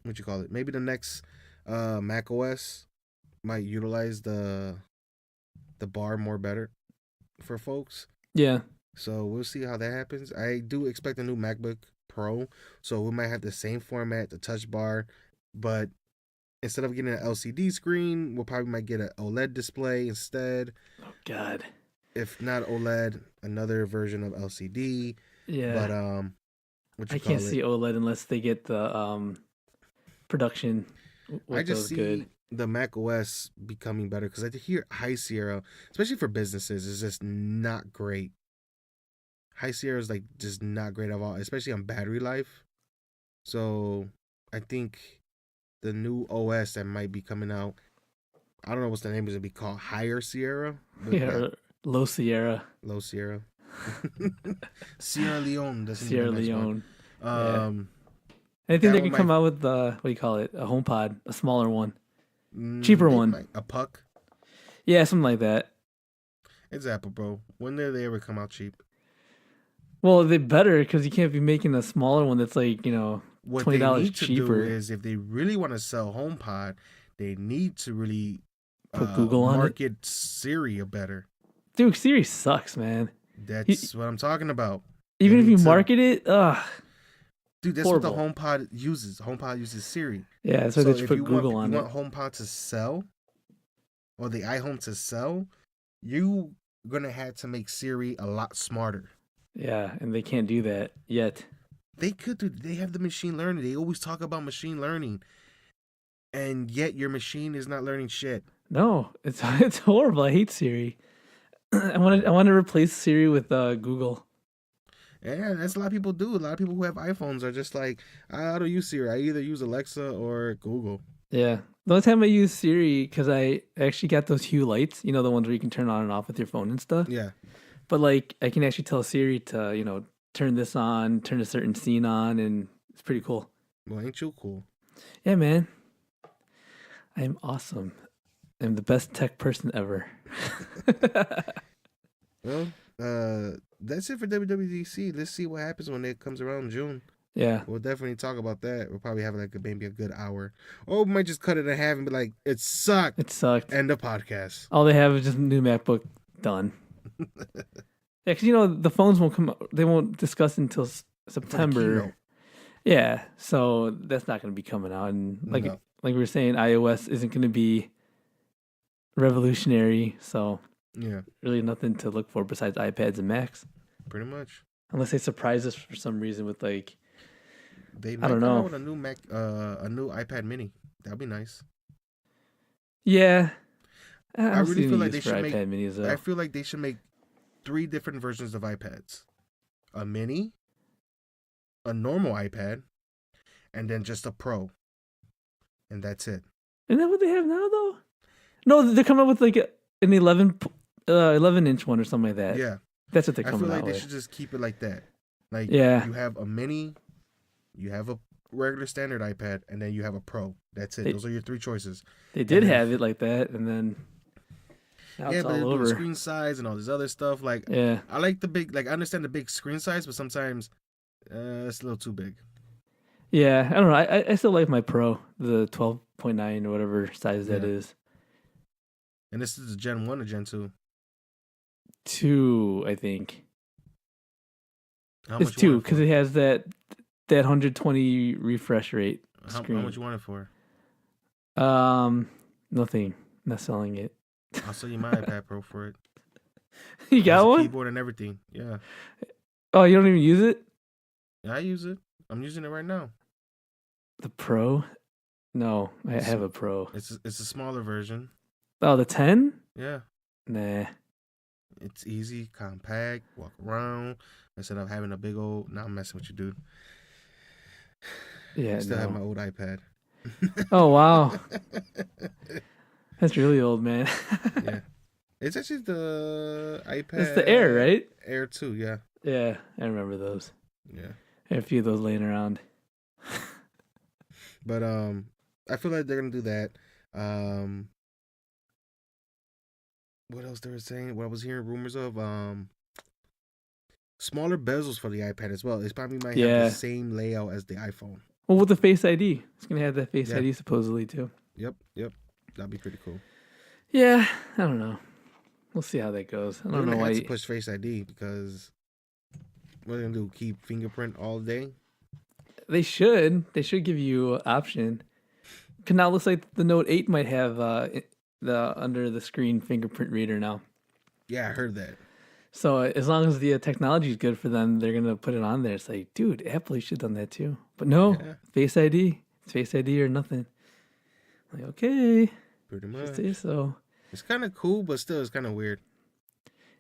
what you call it? Maybe the next Mac OS might utilize the bar more better for folks. Yeah. So we'll see how that happens. I do expect a new MacBook Pro, so we might have the same format, the touch bar, but instead of getting an LCD screen, we'll probably might get an OLED display instead. Oh God. If not OLED, another version of LCD. Yeah. But what you I call can't it? see OLED unless they get the production I with just those see good. the Mac OS becoming better because I hear High Sierra, especially for businesses, is just not great. High Sierra is like just not great at all, especially on battery life. So I think the new OS that might be coming out, I don't know what the name is gonna be called, Higher Sierra, but Yeah, yeah, or Low Sierra. Low Sierra. Sierra Leone doesn't Sierra be the next one. Leone. Yeah. Um, I think that they one could come might out with what do you call it? A HomePod, a smaller one, cheaper they one. might a puck. Yeah, something like that. It's Apple, bro. When did they ever come out cheap? Well, they better because you can't be making a smaller one that's like What they $20 need to do cheaper. is, if they really want to sell HomePod, they need to really Put Google on it. market Siri better. Dude, Siri sucks, man. That's what I'm talking about. Even They if you need to- market it, Dude, that's horrible. what the HomePod uses. HomePod uses Siri. Yeah, that's why So they should if put you Google want, on you it. want HomePod to sell, or the iHome to sell, you gonna have to make Siri a lot smarter. Yeah, and they can't do that yet. They could do. They have the machine learning. They always talk about machine learning, and yet your machine is not learning shit. No, it's it's horrible. I hate Siri. want to replace Siri with Google. Yeah, that's a lot of people do. A lot of people who have iPhones are just like, I don't use Siri. I either use Alexa or Google. Yeah. The only time I use Siri, because I actually got those Hue lights, the ones where you can turn on and off with your phone and stuff. Yeah. But like, I can actually tell Siri to, turn this on, turn a certain scene on, and it's pretty cool. Well, ain't you cool? Yeah, man. I am awesome. I'm the best tech person ever. Well, that's it for WWDC. Let's see what happens when it comes around June. Yeah. We'll definitely talk about that. We'll probably have like maybe a good hour. Or we might just cut it in half and be like, it sucked. It sucked. End the podcast. All they have is just a new MacBook done. Yeah, because the phones won't come. They won't discuss until September. Yeah, so that's not going to be coming out. And like we were saying, iOS isn't going to be revolutionary. So yeah, really nothing to look for besides iPads and Macs. Pretty much. Unless they surprise us for some reason with like, they might come out with a new a new iPad Mini. That'd be nice. Yeah, I really feel like they should make. Minis, though. I feel like they should make 3 different versions of iPads: a Mini, a normal iPad, and then just a Pro, and that's it. Isn't that what they have now, though? No, they're coming up with like an 11-inch one or something like that. Yeah, that's what they're coming out with. I feel like they should just keep it like that. Like, yeah, you have a Mini, you have a regular standard iPad, and then you have a Pro. That's it. Those are your 3 choices. They did have it like that, and then now it's all over. Screen size and all this other stuff. Like, yeah, I like the big. Like, I understand the big screen size, but sometimes it's a little too big. Yeah, I don't know. I still like my Pro, the 12.9 or whatever size that is. And this is a Gen 1 or Gen 2? 2, I think. It's 2 because it has that 120 refresh rate screen. How much you want it for? Nothing. Not selling it. I'll sell you my iPad Pro for it. You got one? Keyboard and everything. Yeah. Oh, you don't even use it? Yeah, I use it. I'm using it right now. The Pro? No, I have a Pro. It's a smaller version. Oh, the 10? Yeah. Nah. It's easy, compact, walk around. Instead of having a big old... Now I'm messing with you, dude. Yeah, I still have my old iPad. Oh, wow. That's really old, man. Yeah. It's actually the iPad... It's the Air, right? Air 2, yeah. Yeah, I remember those. Yeah. I have a few of those laying around. But I feel like they're going to do that. What else they were saying? What I was hearing rumors of, smaller bezels for the iPad as well. It probably might have the same layout as the iPhone. Well, with the Face ID, it's gonna have that Face ID supposedly too. Yep, that'd be pretty cool. Yeah, I don't know. We'll see how that goes. I don't know why to push Face ID because what are they gonna do? Keep fingerprint all day? They should. They should give you an option. Cause now it looks like the Note 8 might have the under the screen fingerprint reader now. Yeah, I heard that. So as long as the technology is good for them, they're gonna put it on there. It's like, dude, Apple, you should have done that too. But no, Face ID. It's Face ID or nothing. I'm like, okay, pretty much. Say so. It's kind of cool, but still, it's kind of weird.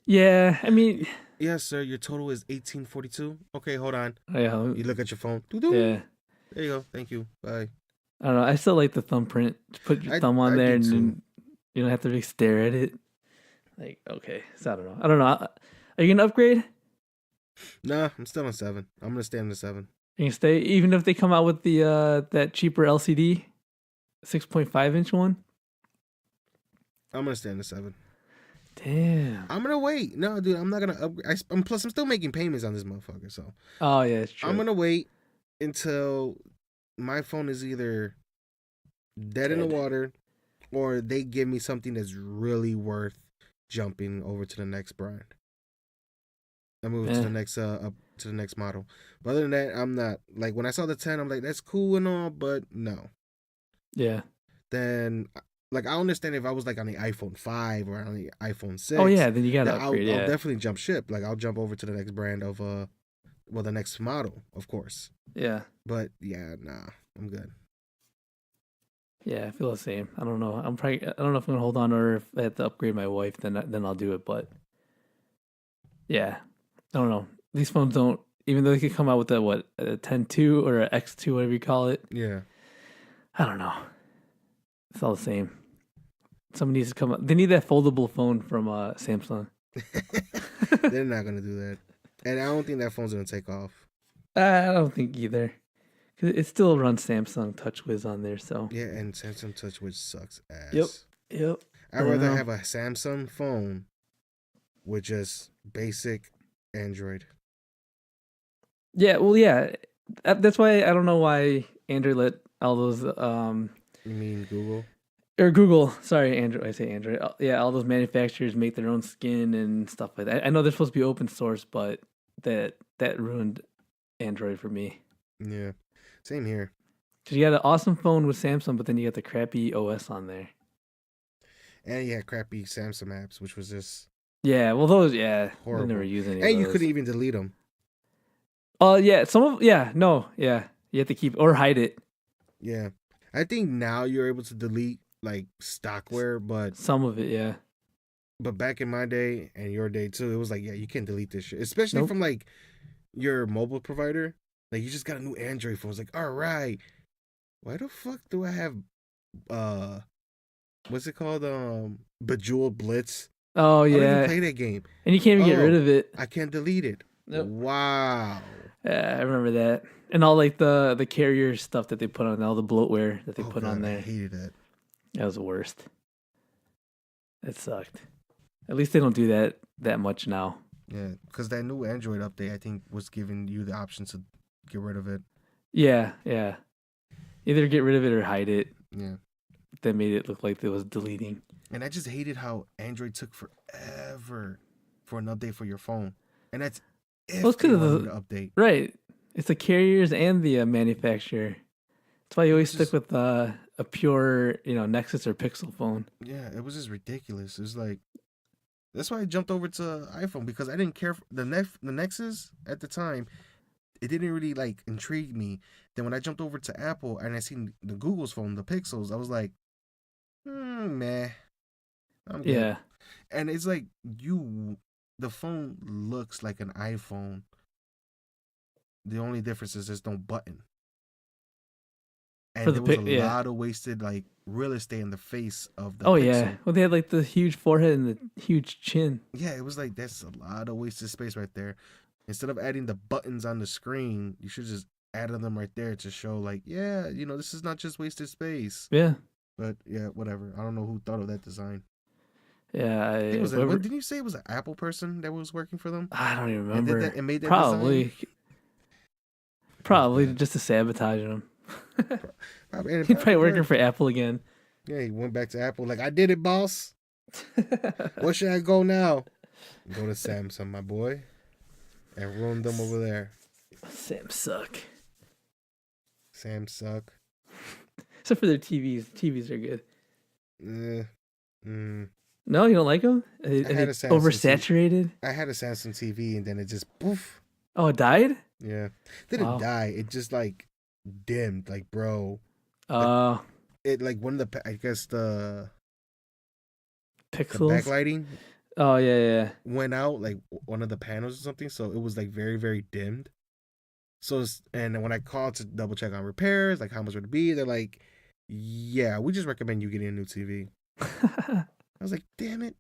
Yeah, I mean. Yes, sir. Your total is 1842. Okay, hold on. Oh, yeah. You look at your phone. Yeah. There you go. Thank you. Bye. I don't know. I still like the thumbprint. Put your thumb on there, and you don't have to stare at it. Like, okay, so I don't know. Are you gonna upgrade? Nah, I'm still on 7. I'm gonna stay on the 7. You can stay even if they come out with the that cheaper LCD, 6.5-inch one. I'm gonna stay on the 7. Damn. I'm gonna wait. No, dude, I'm not gonna upgrade. Plus, I'm still making payments on this motherfucker. So. Oh yeah, it's true. I'm gonna wait until my phone is either dead in the water, or they give me something that's really worth jumping over to the next brand. I'm moving to the next up to the next model. But other than that, I'm not like when I saw the 10, I'm like, that's cool and all, but no. Yeah. Then like I understand if I was like on the iPhone 5 or on the iPhone 6. Oh yeah, then you gotta upgrade. I'll definitely jump ship. Like I'll jump over to the next brand of the next model, of course. Yeah. But yeah, nah, I'm good. Yeah, I feel the same. I don't know. I don't know if I'm gonna hold on, or if I have to upgrade my wife, then I'll do it. But Yeah, I don't know. These phones don't, even though they could come out with a 10-2 or a X2, whatever you call it. Yeah. I don't know. It's all the same. Someone needs to come up. They need that foldable phone from Samsung. They're not gonna do that, and I don't think that phone's gonna take off. I don't think either. Cause it still runs Samsung TouchWiz on there, so. Yeah, and Samsung TouchWiz sucks ass. Yep. I'd rather have a Samsung phone with just basic Android. Yeah, well, yeah. That's why I don't know why Android let all those. You mean Google? Or Google. Sorry, Android. I say Android. Yeah, all those manufacturers make their own skin and stuff like that. I know they're supposed to be open source, but that ruined Android for me. Yeah, same here. Cause you got an awesome phone with Samsung, but then you got the crappy OS on there. And you had crappy Samsung apps, which was just those horrible. I never use any. And you couldn't even delete them. Oh yeah, you have to keep or hide it. Yeah, I think now you're able to delete like stockware, but some of it, yeah. But back in my day and your day too, it was like, yeah, you can't delete this shit, especially from like your mobile provider. Like you just got a new Android phone. It's like, all right, why the fuck do I have what's it called? Bejeweled Blitz. Oh yeah, I don't even play that game, and you can't even get rid of it. I can't delete it. Nope. Wow. Yeah, I remember that, and all like the carrier stuff that they put on, all the bloatware that they put on there. I hated that. That was the worst. It sucked. At least they don't do that much now. Yeah, because that new Android update, I think, was giving you the option to get rid of it. Yeah. Either get rid of it or hide it. Yeah. That made it look like it was deleting. And I just hated how Android took forever for an update for your phone. And that's if they wanted to update. Right. It's the carriers and the manufacturer. That's why you always stick with a pure, Nexus or Pixel phone. Yeah, it was just ridiculous. It was like, that's why I jumped over to iPhone, because I didn't care for the Nexus at the time. It didn't really like intrigue me. Then when I jumped over to Apple and I seen the Google's phone, the Pixels, I was like, meh. I'm good. Yeah. And it's like the phone looks like an iPhone. The only difference is there's no button. And there was a lot of wasted like real estate in the face of the Pixel. Yeah. Well, they had like the huge forehead and the huge chin. Yeah, it was like, that's a lot of wasted space right there. Instead of adding the buttons on the screen, you should just add them right there to show like, yeah, this is not just wasted space. Yeah. But yeah, whatever. I don't know who thought of that design. Yeah. Didn't you say it was an Apple person that was working for them? I don't even remember. And made that Probably. design? Probably just to sabotage them. He's probably working for Apple again. Yeah, he went back to Apple like, I did it, boss. Where should I go now? Go to Samsung, my boy. And ruin them over there. Samsung. Except for their TVs. TVs are good. No, you don't like them? Oversaturated? I had a Samsung TV and then it just poof. Oh, it died? Yeah. It didn't die. It just like dimmed, like, bro. It like one of the, I guess the pixels, the backlighting. Oh yeah. Went out like one of the panels or something, so it was like very, very dimmed. So and when I called to double check on repairs, like how much would it be, they're like, yeah, we just recommend you getting a new TV. I was like, damn it.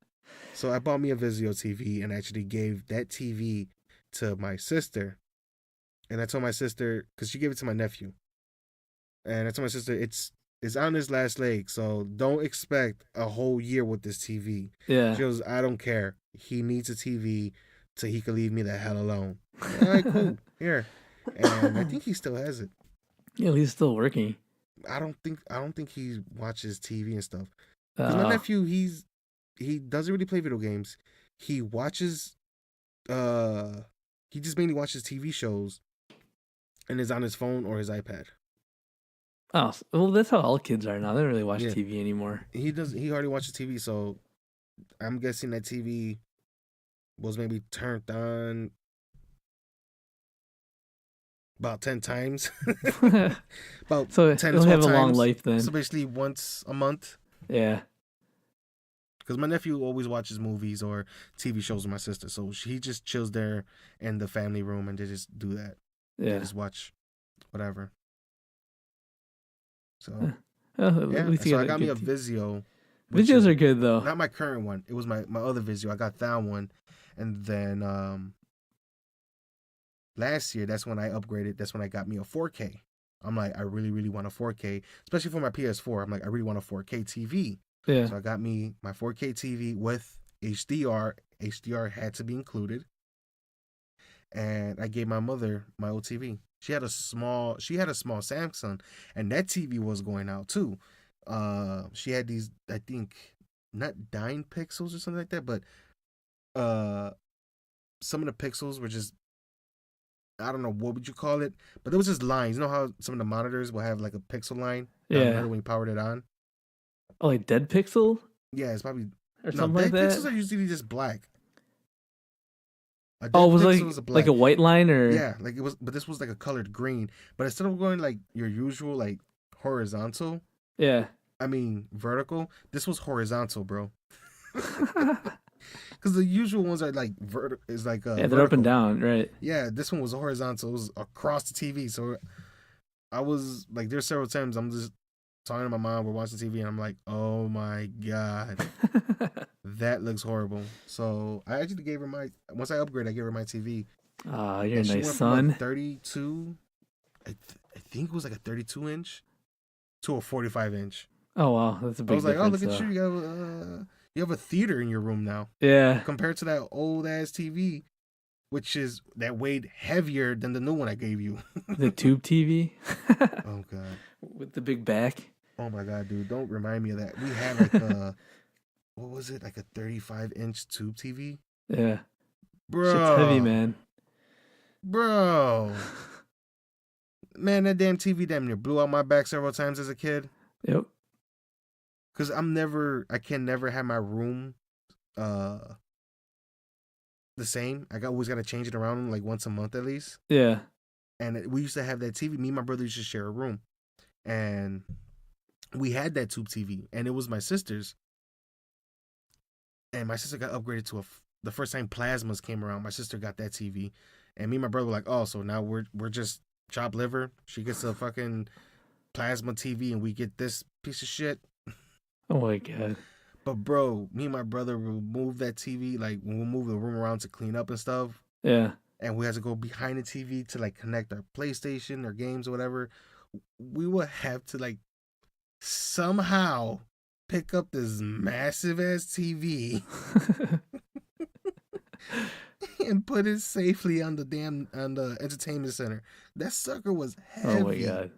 So I bought me a Vizio TV and actually gave that TV to my sister. And I told my sister, because she gave it to my nephew. And I told my sister, it's on his last leg, so don't expect a whole year with this TV. Yeah. She goes, I don't care. He needs a TV so he can leave me the hell alone. All right, cool. Here. And I think he still has it. Yeah, he's still working. I don't think he watches TV and stuff. Because my nephew, he doesn't really play video games. He watches he just mainly watches TV shows and is on his phone or his iPad. Oh, well, that's how all kids are now. They don't really watch TV anymore. He hardly watches TV, so I'm guessing that TV was maybe turned on about 10 times. About so 10 it'll to 12 have a times. long life then. So basically once a month. Yeah. Because my nephew always watches movies or TV shows with my sister, so he just chills there in the family room and they just do that. Yeah. They just watch whatever. So at least so I got me a Vizio. Vizios are good though. Not my current one. It was my other Vizio. I got that one, and then last year that's when I upgraded. That's when I got me a 4K. I'm like, I really, really want a 4K, especially for my PS4. I'm like, I really want a 4K TV. Yeah. So I got me my 4K TV with HDR. HDR had to be included. And I gave my mother my old TV. She had a small Samsung, and that TV was going out too. She had these, I think, not 9 pixels or something like that, but some of the pixels were just, I don't know, what would you call it? But there was just lines. You know how some of the monitors will have like a pixel line? Yeah. When you powered it on? Oh, like dead pixel? Yeah, it's probably... Or something like that? Pixels are usually just black. It was like a white line or... Yeah, like it was, but this was like a colored green. But instead of going like your usual like horizontal... Yeah. I mean, vertical. This was horizontal, bro. Because the usual ones are like vertical. Is like they're vertical. up and down, right? Yeah, this one was horizontal. It was across the TV. So I was like, there's several times I'm just talking to my mom. We're watching TV, and I'm like, oh my god, that looks horrible. So I actually gave her once I upgraded, I gave her my TV. Ah, you're a nice son. 32. I think it was like a 32 inch to a 45 inch. Oh wow, that's a big difference. I was like, oh, look at you. You have a theater in your room now. Yeah. Compared to that old ass TV, that weighed heavier than the new one I gave you. The tube TV. Oh god. With the big back. Oh my god, dude! Don't remind me of that. We had like a what was it? Like a 35-inch tube TV. Yeah. Bro. Shit's heavy, man. Bro. Man, that damn TV damn near blew out my back several times as a kid. Yep. Cause I can never have my room the same. Always gotta change it around like once a month at least. Yeah. And we used to have that TV. Me and my brother used to share a room. And we had that tube TV. And it was my sister's. And my sister got upgraded to the first time plasmas came around, my sister got that TV. And me and my brother were like, oh, so now we're just chopped liver. She gets a fucking plasma TV and we get this piece of shit. Oh my god. But bro, me and my brother will move that TV, like when we'll move the room around to clean up and stuff. Yeah. And we had to go behind the TV to like connect our PlayStation or games or whatever. We would have to like somehow pick up this massive ass TV and put it safely on the entertainment center. That sucker was heavy. Oh my god.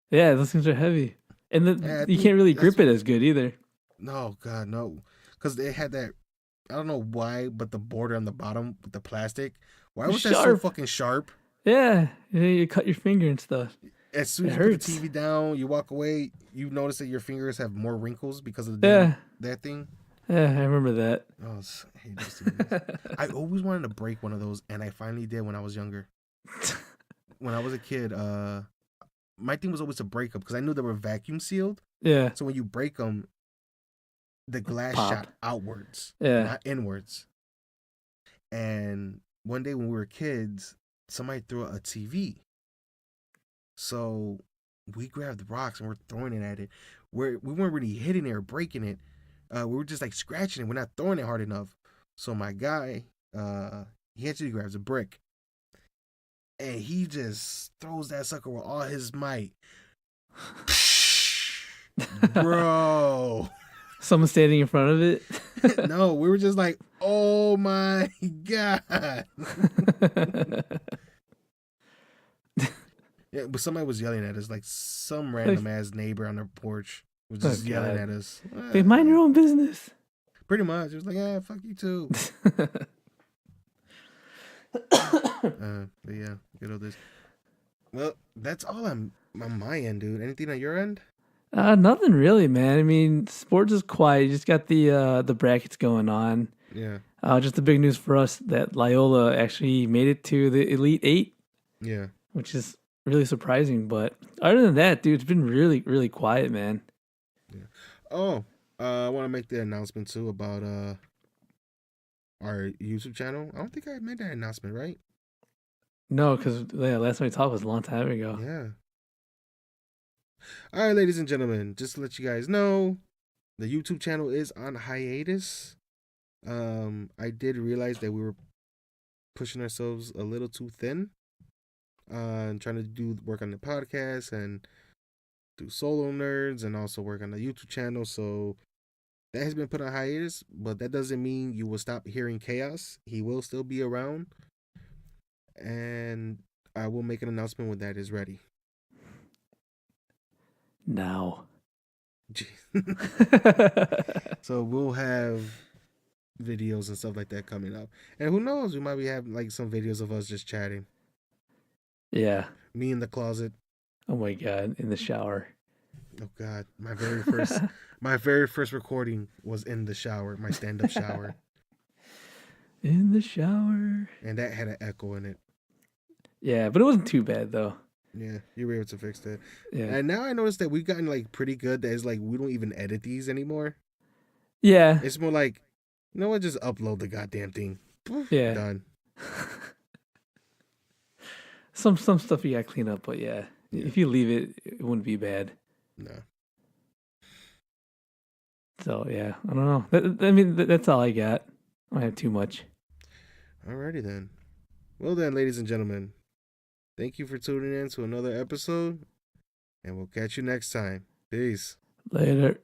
Yeah, those things are heavy. And you can't really grip it as good either. No, God, no. Because they had that, I don't know why, but the border on the bottom with the plastic, why was that so fucking sharp? Yeah, you cut your finger and stuff. As soon as you put the TV down, you walk away, you notice that your fingers have more wrinkles because of that thing. Yeah, I remember that. Oh, I hate those TVs. I always wanted to break one of those, and I finally did when I was younger. When I was a kid, my thing was always to break them because I knew they were vacuum sealed. Yeah. So when you break them, the glass shot outwards, not inwards. And one day when we were kids, somebody threw a TV. So we grabbed the rocks and we're throwing it at it. We weren't really hitting it or breaking it. We were just like scratching it. We're not throwing it hard enough. So my guy, he actually grabs a brick. And he just throws that sucker with all his might. Bro. Someone standing in front of it? No, we were just like, oh my God. Yeah, but somebody was yelling at us, like some random ass neighbor on their porch was just yelling at us. Hey, mind your own business. Pretty much. It was like, yeah, fuck you too. But yeah, good old this. Well, that's all on my end, dude. Anything on your end? Nothing really, man. I mean, sports is quiet. You just got the brackets going on. Yeah. Just the big news for us that Loyola actually made it to the Elite Eight. Yeah. Which is really surprising, but other than that, dude, it's been really, really quiet, man. Yeah. Oh, I want to make the announcement too about our YouTube channel. I don't think I made that announcement, right? No, because last time we talked was a long time ago. Yeah. All right, ladies and gentlemen, just to let you guys know, the YouTube channel is on hiatus. I did realize that we were pushing ourselves a little too thin. And trying to do work on the podcast and do solo nerds and also work on the YouTube channel. So that has been put on hiatus, but that doesn't mean you will stop hearing Chaos. He will still be around. And I will make an announcement when that is ready. Now. So we'll have videos and stuff like that coming up. And who knows, we might be having like some videos of us just chatting. Yeah. Me in the closet. Oh my God, in the shower. Oh God, my very first recording was in the shower, my stand-up shower. In the shower. And that had an echo in it. Yeah, but it wasn't too bad though. Yeah, you were able to fix that. Yeah. And now I noticed that we've gotten like pretty good. That is like we don't even edit these anymore. Yeah. It's more like, you know what? Just upload the goddamn thing. Yeah. Done. Some stuff you gotta clean up, but yeah, if you leave it, it wouldn't be bad. No. So yeah, I don't know. That's all I got. I don't have too much. Alrighty then. Well then, ladies and gentlemen, thank you for tuning in to another episode, and we'll catch you next time. Peace. Later.